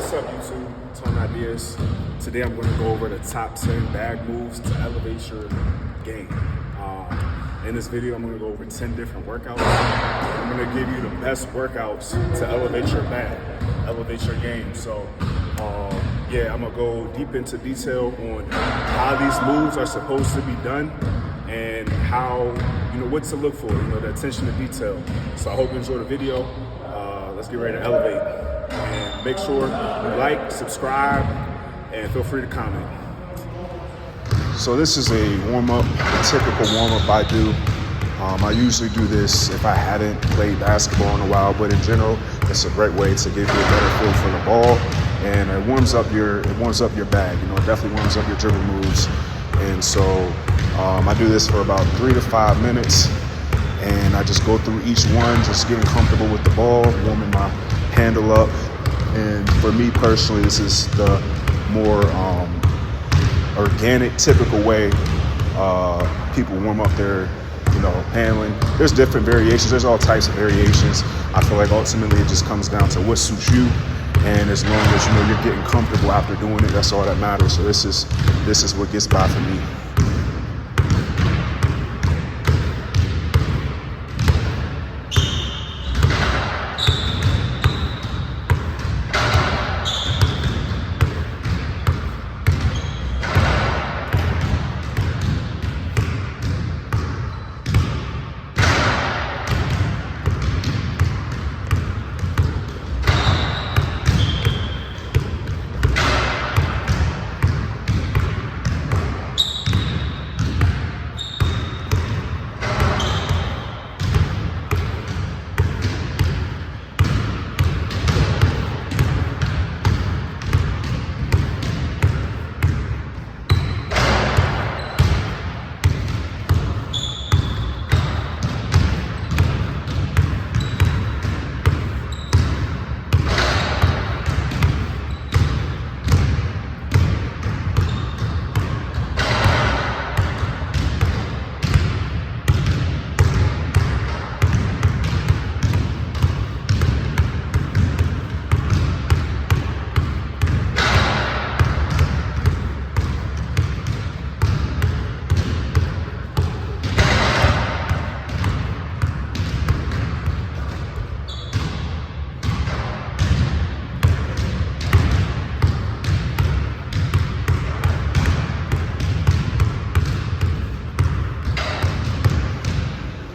What's up, YouTube? Tone Ideas. Today I'm going to go over the top 10 bag moves to elevate your game. In this video, I'm going to go over 10 different workouts. I'm going to give you the best workouts to elevate your bag, elevate your game. So, yeah, I'm going to go deep into detail on how these moves are supposed to be done and how, what to look for, the attention to detail. So I hope you enjoy the video. Let's get ready to elevate. And make sure you like, subscribe, and feel free to comment. So this is a warm-up, a typical warm-up I do. I usually do this if I hadn't played basketball in a while, but in general, it's a great way to give you a better feel for the ball, and it warms up your bag. It definitely warms up your dribble moves. And so I do this for about 3 to 5 minutes, and I just go through each one, just getting comfortable with the ball, warming my handle up. And for me personally, this is the more organic, typical way people warm up their, handling. There's different variations. There's all types of variations. I feel like ultimately it just comes down to what suits you. And as long as you're getting comfortable after doing it, that's all that matters. So this is what gets by for me.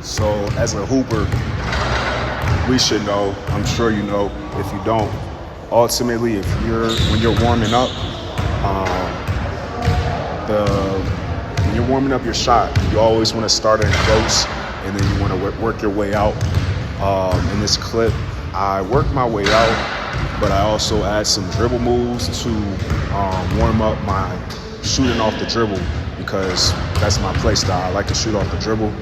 So as a hooper, we should know, I'm sure you know, if you don't, ultimately when you're warming up, when you're warming up your shot, you always want to start in close and then you want to work your way out. In this clip, I work my way out, but I also add some dribble moves to warm up my shooting off the dribble, because that's my play style. I like to shoot off the dribble.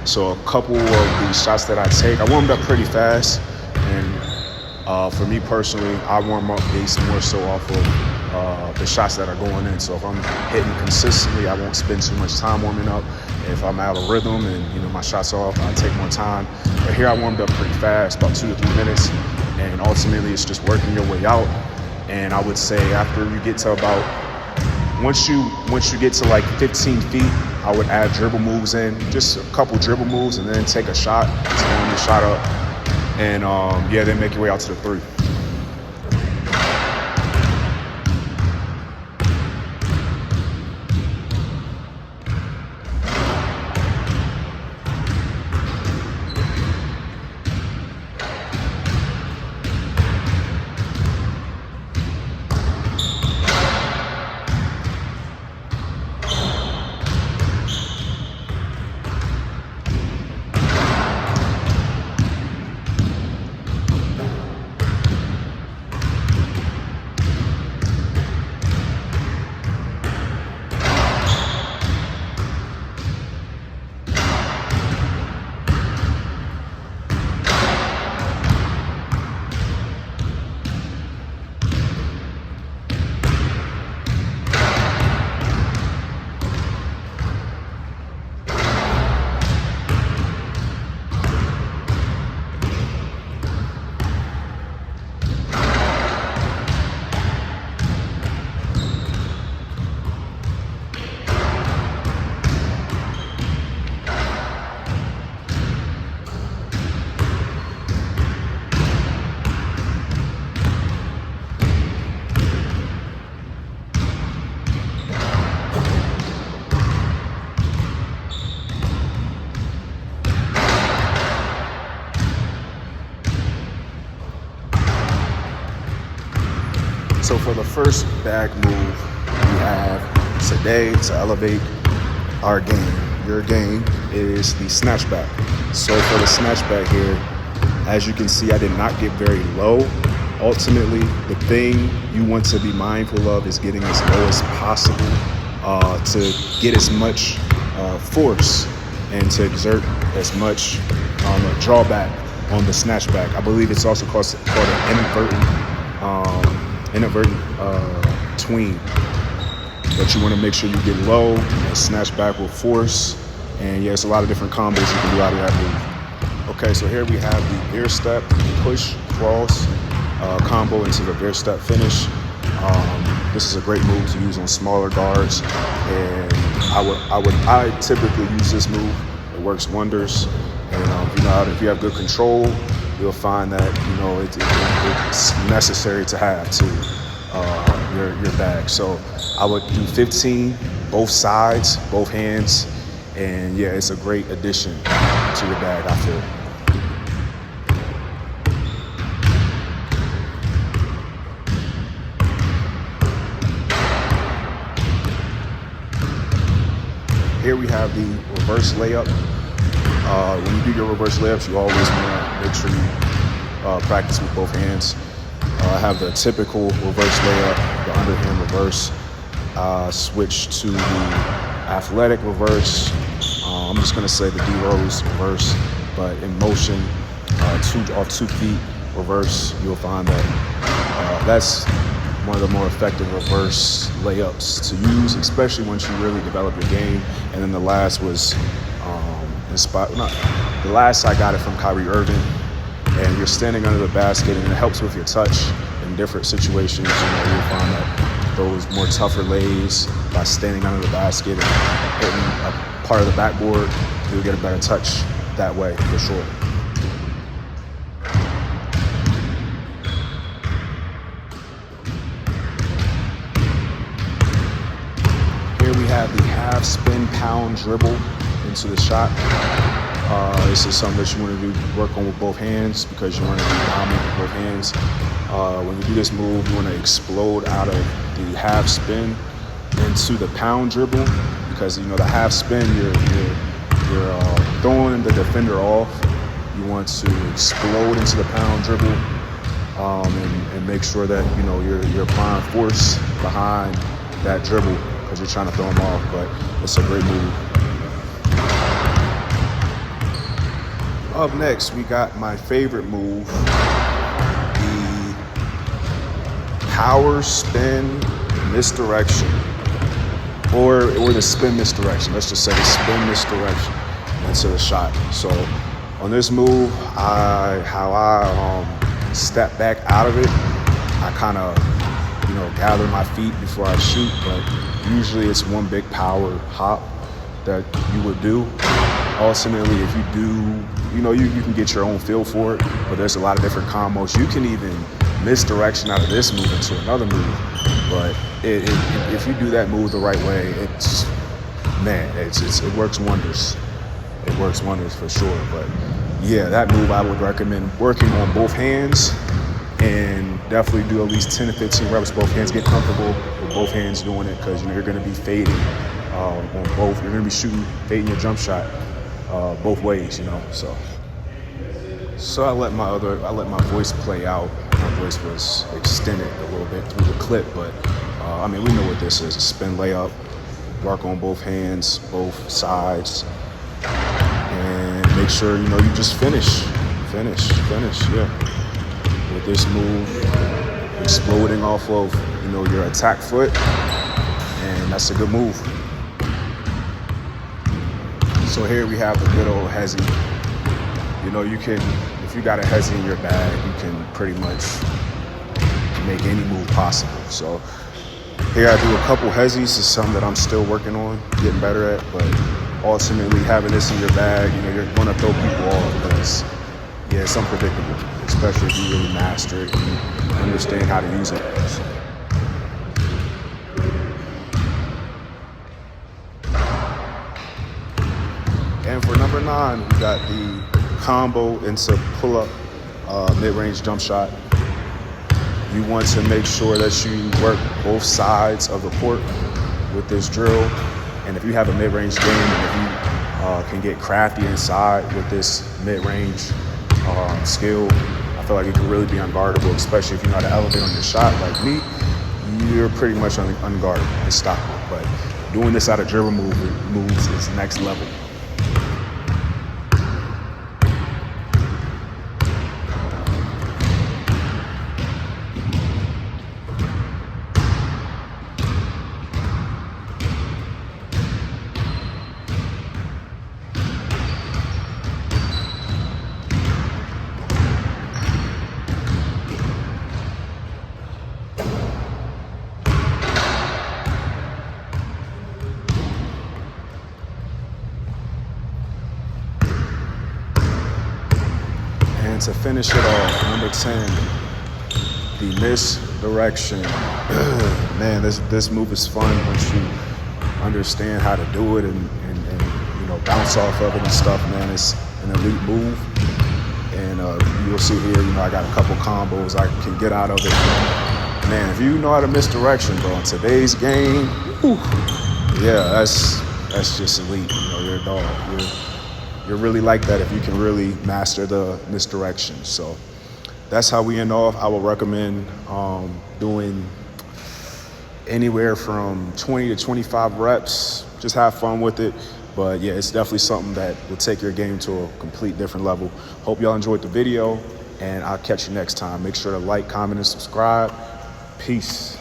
So a couple of the shots that I take, I warmed up pretty fast. And for me personally, I warm up based more so off of the shots that are going in. So if I'm hitting consistently, I won't spend too much time warming up. If I'm out of rhythm and my shots are off, I take more time. But here I warmed up pretty fast, about 2 to 3 minutes. And ultimately it's just working your way out. And I would say after you get to once you get to like 15 feet, I would add dribble moves in, just a couple dribble moves, and then take a shot to warm your shot up. And then make your way out to the 3. So for the first bag move we have today to elevate our game, your game, is the snatchback. So for the snatchback here, as you can see, I did not get very low. Ultimately, the thing you want to be mindful of is getting as low as possible to get as much force and to exert as much drawback on the snatchback. I believe it's also called an inadvertent tween. But you want to make sure you get low and snatch back with force. And yeah, it's a lot of different combos you can do out of that move. Okay, so here we have the bear step, push, cross combo into the bear step finish. This is a great move to use on smaller guards, and I typically use this move. It works wonders, and if you have good control, you'll find that it's necessary to have to your bag. So I would do 15, both sides, both hands, and yeah, it's a great addition to your bag, I feel. Here we have the reverse layup. When you do your reverse layups, you always want to make sure you practice with both hands. I have the typical reverse layup, the underhand reverse. Switch to the athletic reverse. I'm just going to say the D-Rose reverse, but in motion, off 2 feet reverse, you'll find that that's one of the more effective reverse layups to use, especially once you really develop your game. And then the last was the last I got it from Kyrie Irving, and you're standing under the basket, and it helps with your touch in different situations. You'll find that those more tougher lays by standing under the basket and hitting a part of the backboard, you'll get a better touch that way for sure. Here we have the half spin pound dribble into the shot. This is something that you want to do, work on with both hands, because you want to be dominant with both hands. When you do this move, you want to explode out of the half spin into the pound dribble, because the half spin, you're throwing the defender off. You want to explode into the pound dribble and make sure that you're applying force behind that dribble, because you're trying to throw them off. But it's a great move. Up next, we got my favorite move, the power spin misdirection, or the spin misdirection. Let's just say the spin misdirection into the shot. So on this move, how I step back out of it, I kind of gather my feet before I shoot, but usually it's one big power hop that you would do. Ultimately, if you do, you can get your own feel for it, but there's a lot of different combos. You can even misdirection out of this move into another move, but if you do that move the right way, it works wonders. It works wonders for sure. But yeah, that move I would recommend working on both hands, and definitely do at least 10 to 15 reps both hands. Get comfortable with both hands doing it, because you're going to be fading on both. You're going to be fading your jump shot both ways, So I let my voice play out. My voice was extended a little bit through the clip, but we know what this is: a spin layup. Work on both hands, both sides, and make sure you just finish. Yeah. With this move, exploding off of your attack foot, and that's a good move. So here we have the good old hezzy. You can, if you got a hezzy in your bag, you can pretty much make any move possible. So here I do a couple hezzies. It's something that I'm still working on, getting better at, but ultimately having this in your bag, you're going to throw people off, because it's unpredictable, especially if you really master it and understand how to use it. And for number 9, we got the combo into pull-up mid-range jump shot. You want to make sure that you work both sides of the court with this drill. And if you have a mid-range game, and if you can get crafty inside with this mid-range skill, I feel like it can really be unguardable, especially if you know how to elevate on your shot like me. You're pretty much unguardable, unstoppable. But doing this out of dribble moves is next level. And to finish it off, number 10, the misdirection. Man, this move is fun once you understand how to do it and you know, bounce off of it and stuff. Man, it's an elite move. And you'll see here, you know, I got a couple combos I can get out of it. Man, if you know how to misdirection, bro, in today's game, whew, yeah, that's just elite. You know, you're a dog. You're really like that if you can really master the misdirection. So that's how we end off. I would recommend doing anywhere from 20 to 25 reps. Just have fun with it. But yeah, it's definitely something that will take your game to a complete different level. Hope y'all enjoyed the video, and I'll catch you next time. Make sure to like, comment, and subscribe. Peace.